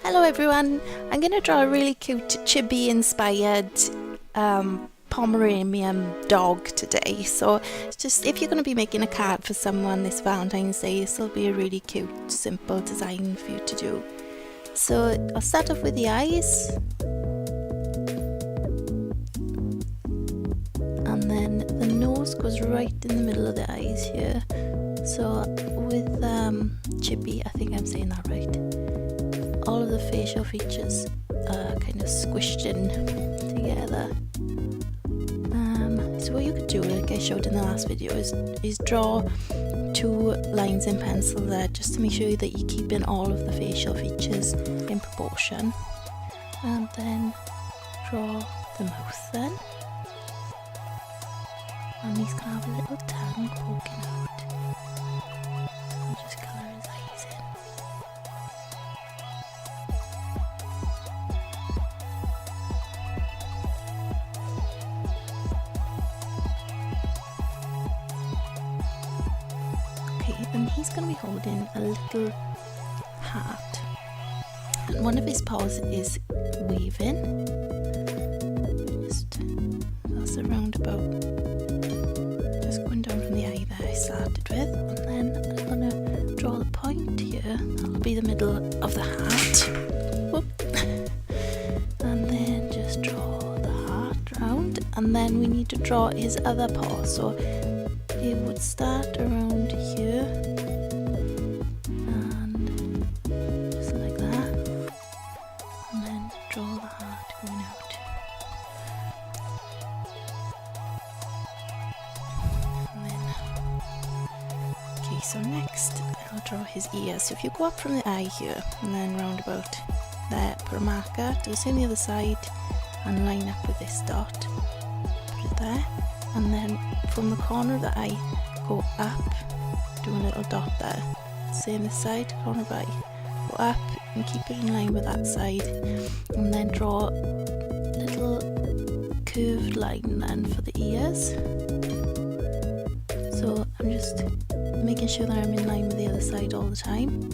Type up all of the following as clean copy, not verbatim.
Hello everyone, I'm going to draw a really cute chibi inspired Pomeranian dog today. So just if you're going to be making a card for someone this Valentine's Day, this will be a really cute simple design for you to do. So I'll start off with the eyes, and then the nose goes right in the middle of the eyes here. So with Chibi, I think I'm saying that right, all of the facial features are kind of squished in together. So what you could do, like I showed in the last video, is draw 2 lines in pencil there, just to make sure that you're keeping all of the facial features in proportion. And then draw the mouth then. And he's gonna have a little tongue poking out. I'll just colour his eyes in. And he's going to be holding a little heart, and one of his paws is waving. That's a roundabout, just going down from the eye that I started with, and then I'm going to draw the point here. That'll be the middle of the heart. Whoop. And then just draw the heart round, and then we need to draw his other paw. So it would start around here and just like that, and then draw the heart going out. And then, okay, so next I'll draw his ears. So if you go up from the eye here and then round about there, put a marker, do the same the other side and line up with this dot, put it there. And then from the corner of the eye, go up, do a little dot there. Same this side, corner of the eye. Go up and keep it in line with that side. And then draw a little curved line then for the ears. So I'm just making sure that I'm in line with the other side all the time.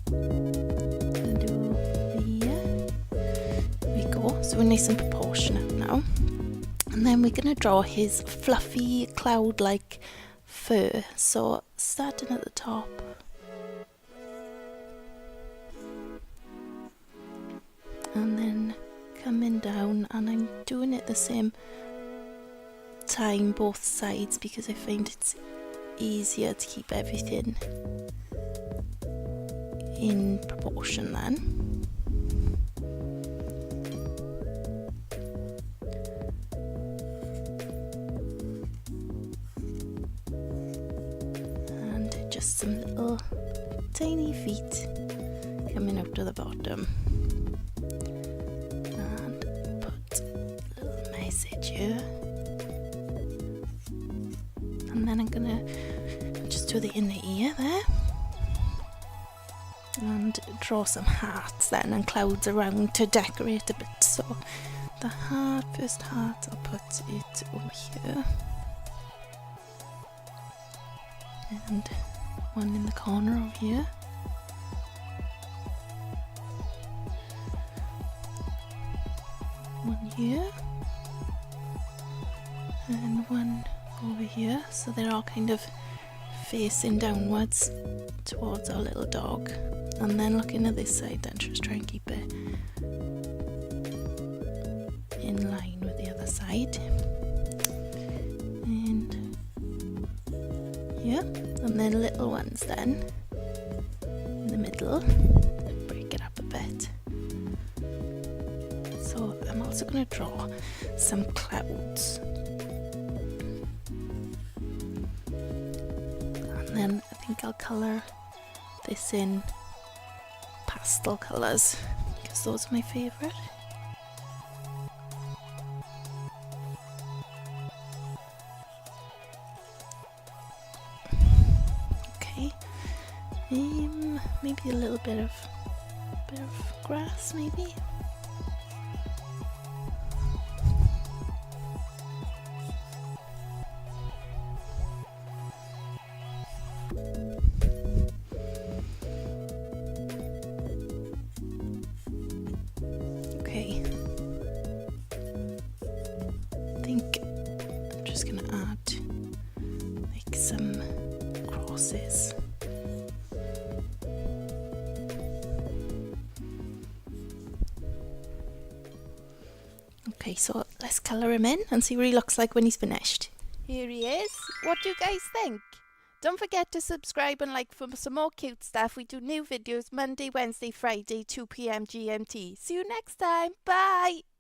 And do the ear. There we go. So we're nice and proportionate now. And then we're going to draw his fluffy cloud-like fur. So starting at the top, and then coming down, and I'm doing it the same time both sides because I find it's easier to keep everything in proportion then. Just some little tiny feet coming out to the bottom, and put a little message here, and then I'm gonna just do the inner ear there and draw some hearts then and clouds around to decorate a bit. So the first heart, I'll put it over here, and one in the corner over here, one here, and one over here. So they're all kind of facing downwards towards our little dog, and then looking at this side then just try and keep it in line with the other side. Yeah, and then little ones then in the middle, break it up a bit. So I'm also going to draw some clouds, and then I think I'll colour this in pastel colours because those are my favourite. Maybe a little bit of grass, maybe. some crosses. Okay, so let's colour him in and see what he looks like when he's finished. Here he is. What do you guys think? Don't forget to subscribe and like for some more cute stuff. We do new videos Monday, Wednesday, Friday, 2 p.m. GMT. See you next time. Bye!